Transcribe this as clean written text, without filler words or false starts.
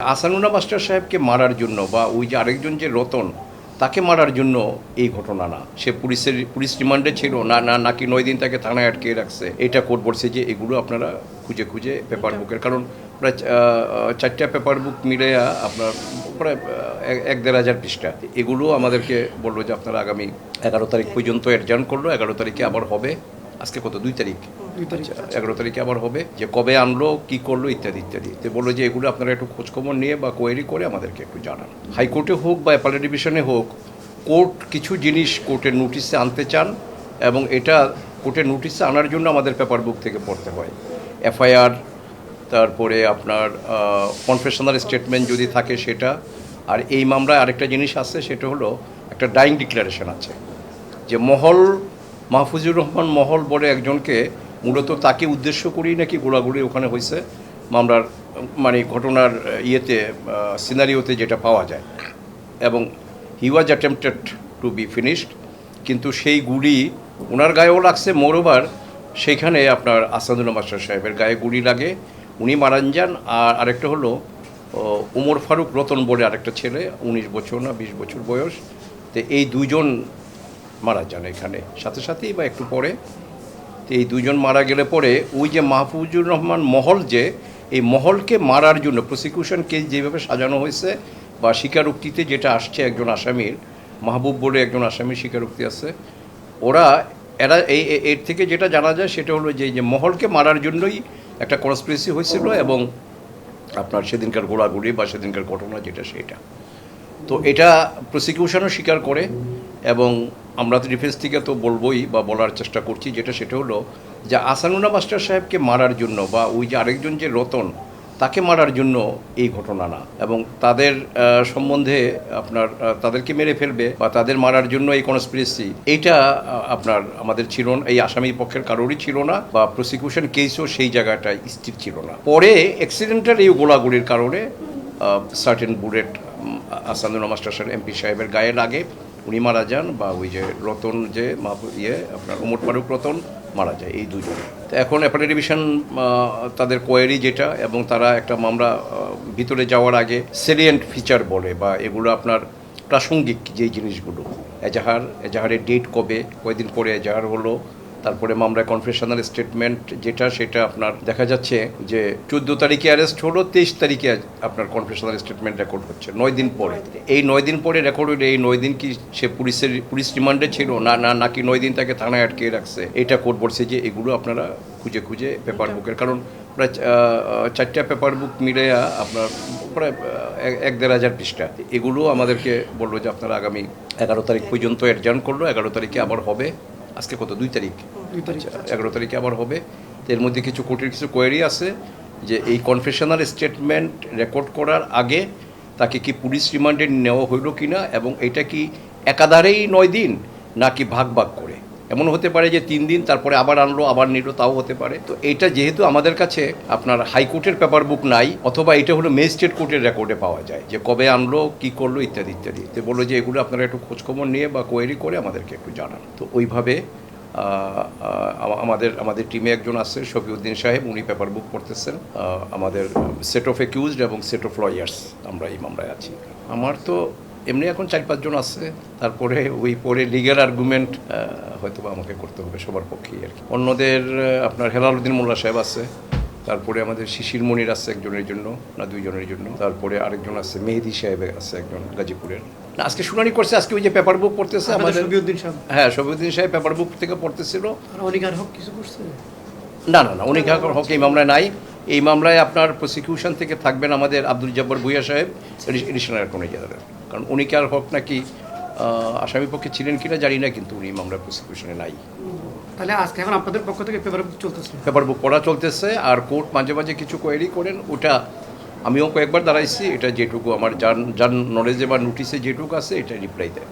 Ahsanullah master সাহেবকে মারার জন্য বা ওই যে আরেকজন যে রতন তাকে মারার জন্য এই ঘটনা না। সে পুলিশ রিমান্ডে ছিল নাকি 9 দিন তাকে থানায় আটকে রাখছে, এটা কোর্ট বলছে যে এগুলো আপনারা খুঁজে খুঁজে পেপার বুকের, কারণ প্রায় 4টা পেপার বুক মিলে আপনার প্রায় 1-1.5 হাজার পৃষ্ঠা। এগুলো আমাদেরকে বললো যে আপনারা আগামী 11 তারিখ পর্যন্ত অ্যাডজার্ন করলো। 11 তারিখে আবার হবে। আজকে কত, 2 তারিখ? 11 তারিখে আবার হবে, যে কবে আনলো, কি করলো, ইত্যাদি ইত্যাদি। তো বললো যে এগুলো আপনারা একটু খোঁজখবর নিয়ে বা কোয়েরি করে আমাদেরকে একটু জানান। হাইকোর্টে হোক বা অ্যাপেলেট ডিভিশনে হোক, কোর্ট কিছু জিনিস কোর্টের নোটিশে আনতে চান এবং এটা কোর্টের নোটিশে আনার জন্য আমাদের পেপার বুক থেকে পড়তে হয়। এফআইআর, তারপরে আপনার কনফেশনাল স্টেটমেন্ট যদি থাকে সেটা। আর এই মামলায় আরেকটা জিনিস আছে, সেটা হলো একটা ডাইং ডিক্লারেশন আছে, যে মাহফুজুর রহমান মহল বলে একজনকে, মূলত তাকে উদ্দেশ্য করেই নাকি গোলাগুলি ওখানে হয়েছে মামলার, মানে ঘটনার সিনারিওতে যেটা পাওয়া যায়, এবং হি ওয়াজ অ্যাটেম্পটেড টু বি ফিনিশড, কিন্তু সেই গুলি ওনার গায়েও লাগছে। মোরওভার সেইখানে আপনার আসাদুল্লাহ মাস্টার সাহেবের গায়ে গুলি লাগে, উনি মারা যান। আর আরেকটা হলো ওমর ফারুক রতন বলে আরেকটা ছেলে, 19 বছর না 20 বছর বয়স। তো এই দুজন মারা যান এখানে সাথে সাথেই বা একটু পরে। তো এই দুজন মারা গেলে পরে ওই যে মাহফুজুর রহমান মহল, যে এই মহলকে মারার জন্য প্রসিকিউশন কেস যেভাবে সাজানো হয়েছে বা স্বীকারোক্তিতে যেটা আসছে, একজন আসামির, মাহবুব বলে একজন আসামির স্বীকারোক্তি আছে, এরা এর থেকে যেটা জানা যায় সেটা হলো যে মহলকে মারার জন্যই একটা কনস্পিরেসি হয়েছিল, এবং আপনার সেদিনকার গোলাগুলি বা সেদিনকার ঘটনা যেটা সেটা। তো এটা প্রসিকিউশনও স্বীকার করে, এবং আমরা তো ডিফেন্স থেকে তো বলবোই বা বলার চেষ্টা করছি, সেটা হলো যে আসানুল্লাহ মাস্টার সাহেবকে মারার জন্য বা ওই যে আরেকজন যে রতন তাকে মারার জন্য এই ঘটনা না, এবং তাদের সম্বন্ধে আপনার তাদেরকে মেরে ফেলবে বা তাদের মারার জন্য এই কনস্পিরেসি, এইটা আপনার আমাদের ছিল না, এই আসামি পক্ষের কারোরই ছিল না, বা প্রসিকিউশন কেসও সেই জায়গাটায় স্থির ছিল না। পরে অ্যাক্সিডেন্টাল এই গোলাগুলির কারণে সার্টেন বুলেট আসাদুল্লাহ মাস্টার সাহেব এমপি সাহেবের গায়ে লাগে, উনি মারা যান, বা ওই যে রতন যে আপনার ওমর ফারুক রতন মারা যায়, এই দুজন। তো এখন অ্যাপেলেট ডিভিশন তাদের কোয়েরি যেটা, এবং তারা একটা মামলা ভিতরে যাওয়ার আগে সেলিয়েন্ট ফিচার বলে, বা এগুলো আপনার প্রাসঙ্গিক যেই জিনিসগুলো, এজাহারের ডেট কবে, কয়দিন পরে এজাহার হলো, তারপরে মামলায় কনফেশনাল স্টেটমেন্ট যেটা, সেটা আপনার দেখা যাচ্ছে যে 14 তারিখে অ্যারেস্ট হলো, 23 তারিখে আপনার কনফেশনাল স্টেটমেন্ট রেকর্ড হচ্ছে 9 দিন পরে। এই 9 দিন পরে রেকর্ড হলে এই 9 দিন কি সে পুলিশ রিমান্ডে ছিল নাকি 9 দিন তাকে থানায় আটকে রাখছে, এটা কোর্ট বলছে যে এগুলো আপনারা খুঁজে খুঁজে পেপার বুকের, কারণ প্রায় 4টা পেপার বুক মিলে আপনার প্রায় 1-1.5 হাজার পৃষ্ঠা। এগুলো আমাদেরকে বললো যে আপনারা আগামী 11 তারিখ পর্যন্ত অ্যাডজার্ন করলো। 11 তারিখে আবার হবে। আজকে কত, 2 তারিখ? 11 তারিখে আবার হবে। এর মধ্যে কিছু কোর্টের কিছু কোয়েরি আছে, যে এই কনফেশনাল স্টেটমেন্ট রেকর্ড করার আগে তাকে কি পুলিশ রিমান্ডে নেওয়া হইল কি না, এবং এটা কি একাধারেই 9 দিন নাকি ভাগ ভাগ করে, এমন হতে পারে যে 3 দিন তারপরে আবার আনলো আবার নিল, তাও হতে পারে। তো এটা যেহেতু আমাদের কাছে আপনার হাইকোর্টের পেপার বুক নাই, অথবা এটা হলো ম্যাজিস্ট্রেট কোর্টের রেকর্ডে পাওয়া যায়, যে কবে আনলো, কি করলো, ইত্যাদি ইত্যাদি। তো বললো যে এগুলো আপনারা একটু খোঁজখবর নিয়ে বা কোয়েরি করে আমাদেরকে একটু জানান। তো ওইভাবে আমাদের টিমে একজন আছে শফিউদ্দিন সাহেব, উনি পেপার বুক পড়তেছেন। আমাদের সেট অফ অ্যাকিউজড এবং সেট অফ লয়ার্স আমরা এই মামলায় আছি। আমার তো এমনি এখন 4-5 জন আছে, তারপরে ওই পরে লিগ্যাল আর্গুমেন্ট হয়তো আমাকে করতে হবে সবার পক্ষেই আর কি। অন্যদের আপনার হেলালুদ্দিন মোল্লা সাহেব আছে, তারপরে আমাদের শিশির মনির আছে একজনের জন্য না 2 জনের জন্য, তারপরে আরেকজন আছে মেহেদি সাহেব আছে একজন গাজীপুরের। না, আজকে শুনানি করছে, আজকে ওই যে পেপার বুক পড়তেছে আমাদের শফিউদ্দিন সাহেব। হ্যাঁ, শফিউদ্দিন সাহেব পেপার বুক থেকে পড়তেছিল। অনিকার হক কিছু করছে? না, অনিকার হক এই মামলায় নাই। এই মামলায় আপনার প্রসিকিউশন থেকে থাকবেন আমাদের আব্দুল জব্বার ভুইয়া সাহেব, এডিশনাল অ্যাটর্নি জেনারেল। কারণ অনিকার হক নাকি আসামি পক্ষে ছিলেন কিনা জানি না, কিন্তু উনি মামলার প্রসিকিউশনে নাই। তাহলে আজকে এখন আপনাদের পক্ষ থেকে পেপার বুক চলতেছে? পেপার বুক পড়া চলতেছে, আর কোর্ট মাঝে মাঝে কিছু কোয়েরি করেন, ওটা আমিও কয়েকবার দাঁড়াইছি, এটা যেটুকু আমার জান নলেজে বা নোটিসে যেটুকু আছে এটা রিপ্লাই দেয়।